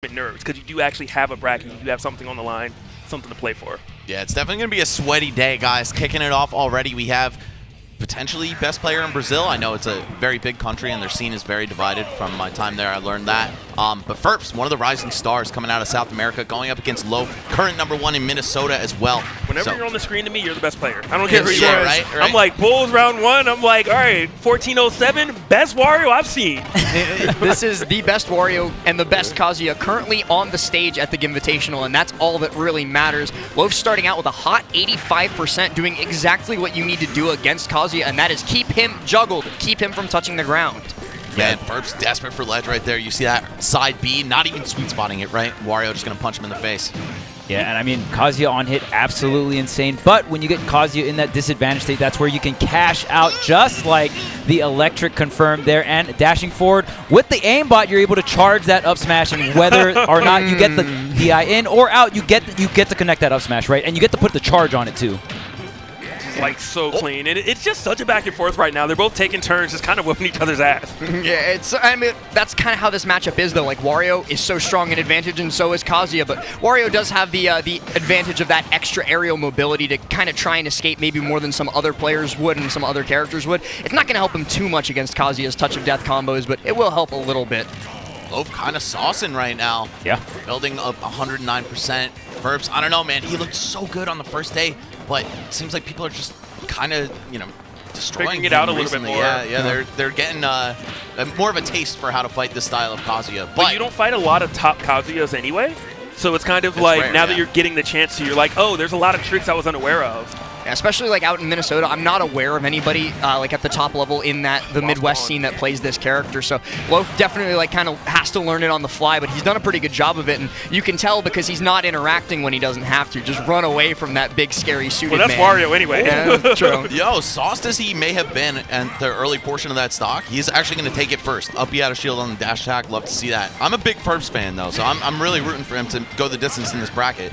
nerves because you do actually have a bracket, you do have something on the line, something to play for. Yeah, it's definitely going to be a sweaty day, guys. Kicking it off already, we have potentially best player in Brazil. I know it's a very big country and their scene is very divided. From my time there, I learned that. But Ferps, one of the rising stars coming out of South America, going up against Loaf, current #1 in Minnesota as well. Whenever you're on the screen to me, you're the best player. I don't care who you are. Right. I'm like, Bulls round 1, I'm like, all right, 1407, best Wario I've seen. This is the best Wario and the best Kazuya currently on the stage at the Gimvitational, and that's all that really matters. Loaf starting out with a hot 85%, doing exactly what you need to do against Kazuya, and that is keep him juggled, keep him from touching the ground. Man, Ferps desperate for ledge right there. You see that side B, not even sweet spotting it, right? Wario just going to punch him in the face. Yeah, and I mean, Kazuya on hit, absolutely insane. But when you get Kazuya in that disadvantage state, that's where you can cash out, just like the electric confirmed there. And dashing forward with the aimbot, you're able to charge that up smash, and whether or not you get the DI in or out, you get to connect that up smash, right? And you get to put the charge on it too. Like so clean, and it's just such a back and forth right now. They're both taking turns, just kind of whooping each other's ass. Yeah, I mean, that's kind of how this matchup is, though. Like, Wario is so strong in advantage, and so is Kazuya, but Wario does have the advantage of that extra aerial mobility to kind of try and escape maybe more than some other players would and some other characters would. It's not going to help him too much against Kazuya's touch of death combos, but it will help a little bit. Loaf kind of saucing right now. Yeah. Building up 109%. Ferps, I don't know, man. He looked so good on the first day, but it seems like people are just kind of, destroying figuring it out a little bit more. Yeah, they're getting more of a taste for how to fight this style of Kazuya. But you don't fight a lot of top Kazuyas anyway, so it's kind of like rare, now that you're getting the chance to, you're like, oh, there's a lot of tricks I was unaware of. Yeah, especially like out in Minnesota, I'm not aware of anybody like at the top level in the Midwest scene that plays this character. So Loaf definitely like kind of has to learn it on the fly, but he's done a pretty good job of it, and you can tell because he's not interacting when he doesn't have to. Just run away from that big scary suited man. Well, that's Wario anyway. Yeah, true. Yo, sauced as he may have been at the early portion of that stock, he's actually going to take it first. Up he out of shield on the dash attack. Love to see that. I'm a big Ferps fan though, so I'm really rooting for him to go the distance in this bracket.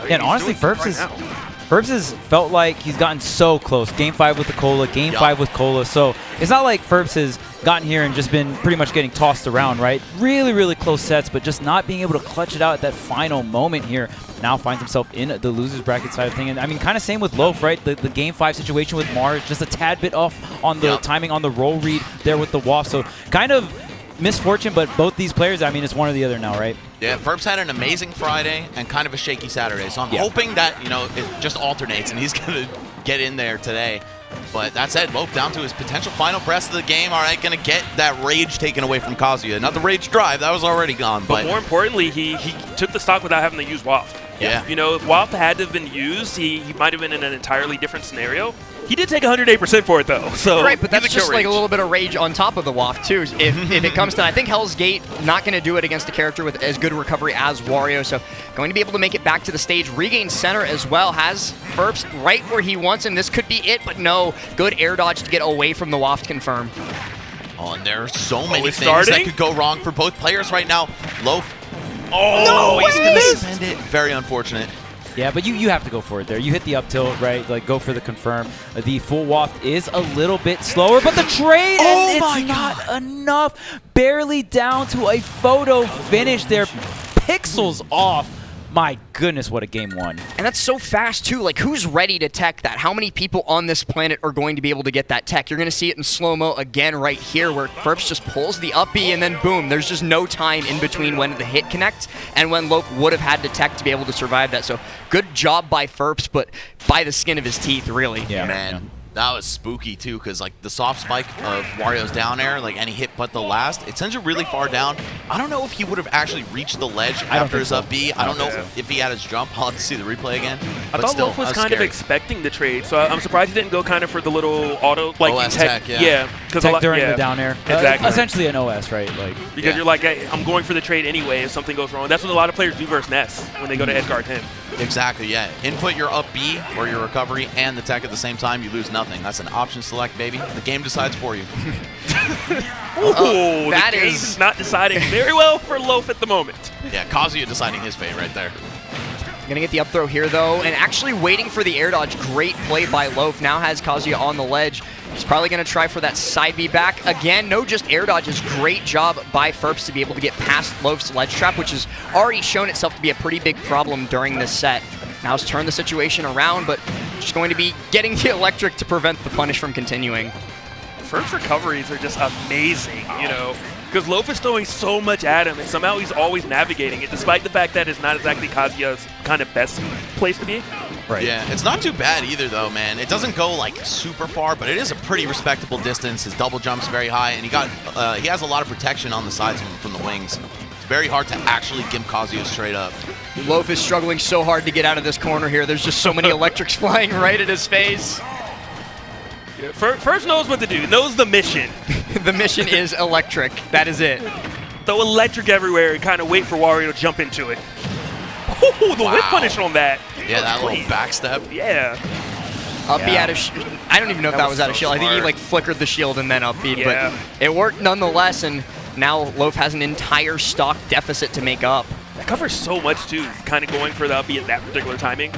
Yeah, and honestly, Ferps has felt like he's gotten so close. Game 5 with the Cola, Game 5 with Cola. So it's not like Ferps has gotten here and just been pretty much getting tossed around, right? Really, really close sets, but just not being able to clutch it out at that final moment here. Now finds himself in the loser's bracket side of thing. And I mean, kind of same with Loaf, right? The Game 5 situation with Mars, just a tad bit off on the timing on the roll read there with the waft. So kind of misfortune, but both these players, I mean, it's one or the other now, right? Yeah, Ferps had an amazing Friday and kind of a shaky Saturday, so I'm hoping that, it just alternates and he's going to get in there today. But that said, Loaf down to his potential final press of the game. All right, going to get that rage taken away from Kazuya. Not the rage drive, that was already gone. But more importantly, he took the stock without having to use waft. Yeah. If waft had to have been used, he might have been in an entirely different scenario. He did take 108% for it, though. So right, but that's just like a little bit of rage on top of the waft, too. If it comes to, I think Hell's Gate not going to do it against a character with as good recovery as Wario, so going to be able to make it back to the stage. Regain center as well, has Ferps right where he wants him. This could be it, but no. Good air dodge to get away from the waft confirm. Oh, and there are so many things that could go wrong for both players right now. Loaf. Oh, no, he's going to spend it. Very unfortunate. Yeah, but you have to go for it there. You hit the up tilt, right? Like, go for the confirm. The full waft is a little bit slower, but the trade, and it's not enough. Barely down to a photo finish there. Pixels off. My goodness, what a game one. And that's so fast, too. Like, who's ready to tech that? How many people on this planet are going to be able to get that tech? You're going to see it in slow-mo again right here, where Ferps just pulls the up B, and then boom, there's just no time in between when the hit connects and when Loaf would have had to tech to be able to survive that. So good job by Ferps, but by the skin of his teeth, really. Yeah, man. That was spooky, too, because, like, the soft spike of Wario's down air, like, any hit but the last, it sends it really far down. I don't know if he would have actually reached the ledge after his up B. I don't know if he had his jump. I'll have to see the replay again. I thought Loaf was kind of expecting the trade, so I'm surprised he didn't go kind of for the little auto, like, OS tech, yeah. Tech during the down air. Exactly. Essentially an OS, right? Like, because you're like, hey, I'm going for the trade anyway if something goes wrong. That's what a lot of players do versus Ness when they go to edgeguard him. Exactly, yeah. Input your up B or your recovery and the tech at the same time, you lose nothing. That's an option select, baby. The game decides for you. Ooh, the game is not deciding very well for Loaf at the moment. Yeah, Kazuya deciding his fate right there. Gonna get the up throw here, though, and actually waiting for the air dodge. Great play by Loaf. Now has Kazuya on the ledge. He's probably going to try for that side B back. Again, no just air dodges. Great job by Ferps to be able to get past Loaf's ledge trap, which has already shown itself to be a pretty big problem during this set. Now he's turned the situation around, but just going to be getting the electric to prevent the punish from continuing. Ferps' recoveries are just amazing, you know, because Loaf is throwing so much at him, and somehow he's always navigating it, despite the fact that it's not exactly Kazuya's kind of best place to be. Right. Yeah, it's not too bad either, though, man. It doesn't go like super far, but it is a pretty respectable distance. His double jump's very high, and he has a lot of protection on the sides from the wings. It's very hard to actually gimp Kazuya straight up. Loaf is struggling so hard to get out of this corner here. There's just so many electrics flying right at his face. Yeah, Ferps knows what to do. Knows the mission. The mission is electric. That is it. Throw electric everywhere and kind of wait for Wario to jump into it. Ooh, the whip punish on that. Yeah, that little backstep. Yeah. Up B out of I don't even know if that was out of shield. I think he like flickered the shield and then up B, but it worked nonetheless, and now Loaf has an entire stock deficit to make up. That covers so much too, kind of going for the up B at that particular timing.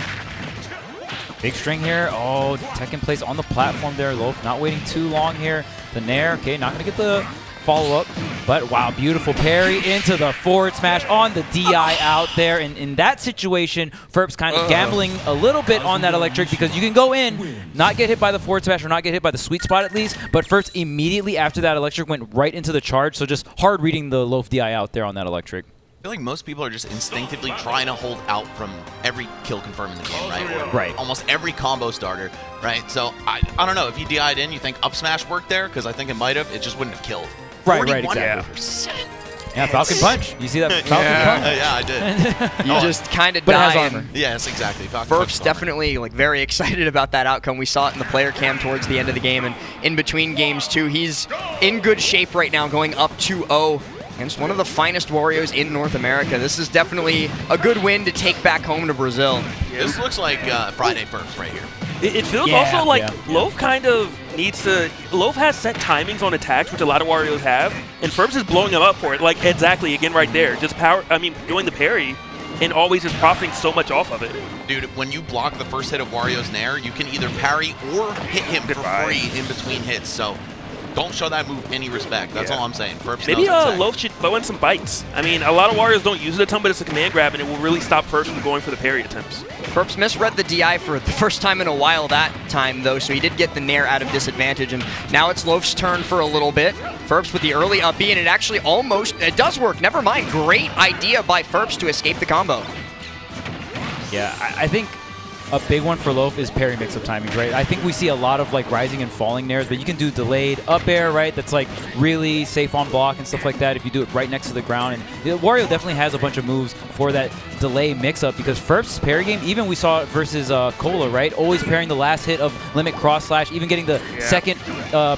Big string here. Oh, tech in place on the platform there. Loaf not waiting too long here. The Nair, okay, not going to get the follow-up. But, wow, beautiful parry into the forward smash on the DI out there. And in that situation, Ferps kind of gambling a little bit on that electric because you can go in, not get hit by the forward smash or not get hit by the sweet spot at least. But Ferps immediately after that electric went right into the charge. So just hard reading the Loaf DI out there on that electric. I feel like most people are just instinctively trying to hold out from every kill confirm in the game, right? Right. Almost every combo starter, right? So I don't know, if he DI'd in, you think up smash worked there? Because I think it might have. It just wouldn't have killed. Right, exactly. 41%. Yeah, Falcon Punch. You see that Falcon Punch? Yeah, I did. You just kind of But it die. has armor. Yes, exactly. Falcon Punch Ferps definitely like very excited about that outcome. We saw it in the player cam towards the end of the game and in between games too. He's in good shape right now, going up 2-0. Against one of the finest Warios in North America. This is definitely a good win to take back home to Brazil. This looks like Friday Ferps right here. It feels also like Loaf kind of needs to... Loaf has set timings on attacks, which a lot of Warios have, and Ferps is blowing him up for it. Like, exactly, again, right there. Just doing the parry and always just profiting so much off of it. Dude, when you block the first hit of Wario's Nair, you can either parry or hit him for free in between hits, so... Don't show that move any respect. That's all I'm saying. Ferps Maybe knows Loaf should throw in some bites. I mean, a lot of Warriors don't use it a ton, but it's a command grab, and it will really stop Ferps from going for the parry attempts. Ferps misread the DI for the first time in a while that time, though, so he did get the Nair out of disadvantage, and now it's Loaf's turn for a little bit. Ferps with the early up B, and it actually it does work. Never mind. Great idea by Ferps to escape the combo. Yeah, I think a big one for Loaf is parry mix-up timings, right? I think we see a lot of like rising and falling nairs, but you can do delayed up air, right? That's like really safe on block and stuff like that if you do it right next to the ground. And Wario definitely has a bunch of moves for that delay mix-up because Ferps' parry game, even we saw it versus Cola, right? Always parrying the last hit of limit cross slash, even getting the second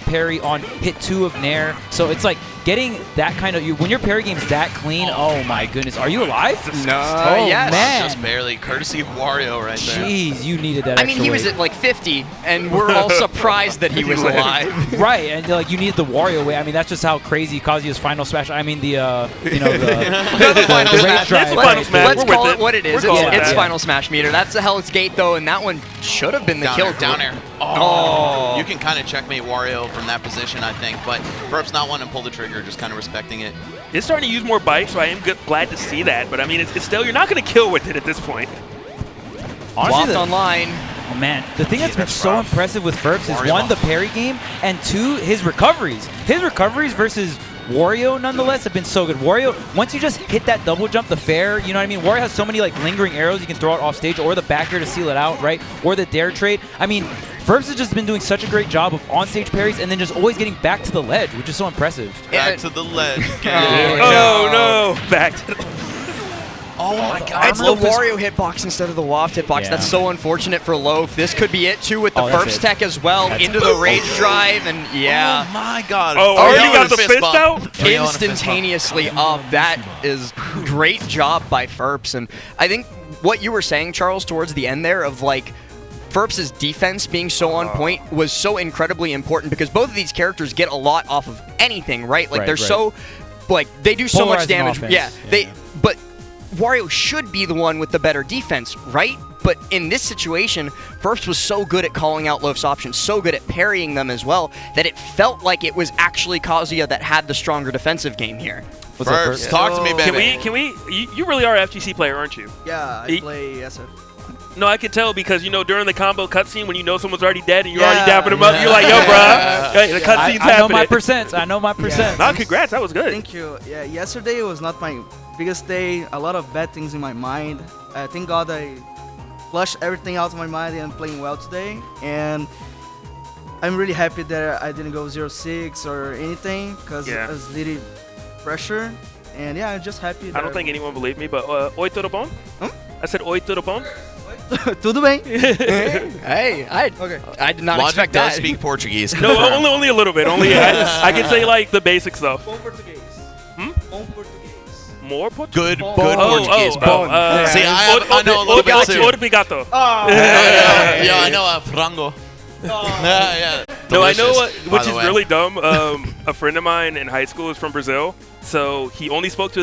parry on hit 2 of nair. So it's like getting that kind of, when your parry game's that clean, oh my goodness. Are you alive? No, yes. Man. Just barely. Courtesy of Wario right there. Jeez, you needed that. I mean, he was at like 50, and we're all surprised that he was alive. Right, and like you needed the Wario way. I mean, that's just how crazy Kazuya's final smash. I mean, the final rage drive. Let's call it what it is. It's that. Final Smash meter. That's the Hell's Gate, though, and that one should have been the kill. Down air. Oh. You can kind of checkmate Wario from that position, I think, but Ferps not wanting to pull the trigger, just kind of respecting it. It's starting to use more bites, so I am glad to see that. But I mean, it's still, you're not going to kill with it at this point. Honestly, online. Oh man, the thing that's been so impressive with Ferps is one, the parry game, and two, his recoveries. His recoveries versus Wario, nonetheless, have been so good. Wario, once you just hit that double jump, the fair, you know what I mean? Wario has so many like lingering arrows you can throw out off stage, or the back air to seal it out, right? Or the dare trade. I mean, Ferps has just been doing such a great job of on-stage parries and then just always getting back to the ledge, which is so impressive. Back to the ledge. Oh no, back to the Oh my god. It's the Wario hitbox instead of the Waft hitbox. That's so unfortunate for Loaf. This could be it too with the Ferps tech as well. Into the rage drive, and Oh my god. Oh, already got the fist out? Instantaneously up. That is great job by Ferps. And I think what you were saying, Charles, towards the end there of like Ferps' defense being so on point was so incredibly important because both of these characters get a lot off of anything, right? Like they're so, like they do so much damage. Offense. But Wario should be the one with the better defense, right? But in this situation, Ferps was so good at calling out Loaf's options, so good at parrying them as well, that it felt like it was actually Kazuya that had the stronger defensive game here. What's up, Ferps, talk to me, baby. Can we? You really are an FGC player, aren't you? Yeah, I play SF. No, I could tell because, during the combo cutscene, when you know someone's already dead and you're already dapping him up, you're like, yo, bruh, hey, the cutscene's happening. I know my percents. I know my percents. No, congrats. That was good. Thank you. Yeah, yesterday was not my biggest day. A lot of bad things in my mind. Thank God I flushed everything out of my mind and playing well today. And I'm really happy that I didn't go 0-6 or anything because it was really pressure. And yeah, I'm just happy. I don't think anyone believed me, but oi tudo bom? I said oi tudo bom? Tudo bem? Hey, I did not Logic expect does that. speak Portuguese. No, only a little bit. Only I can say like the basic stuff. Bom português. Bom português. More Portuguese? Good Portuguese, bro. See, I know a little bit too. Obrigado. Yeah, I know a frango. Yeah. No, I know Delicious, which by is the way. really dumb. A friend of mine in high school is from Brazil, so he only spoke to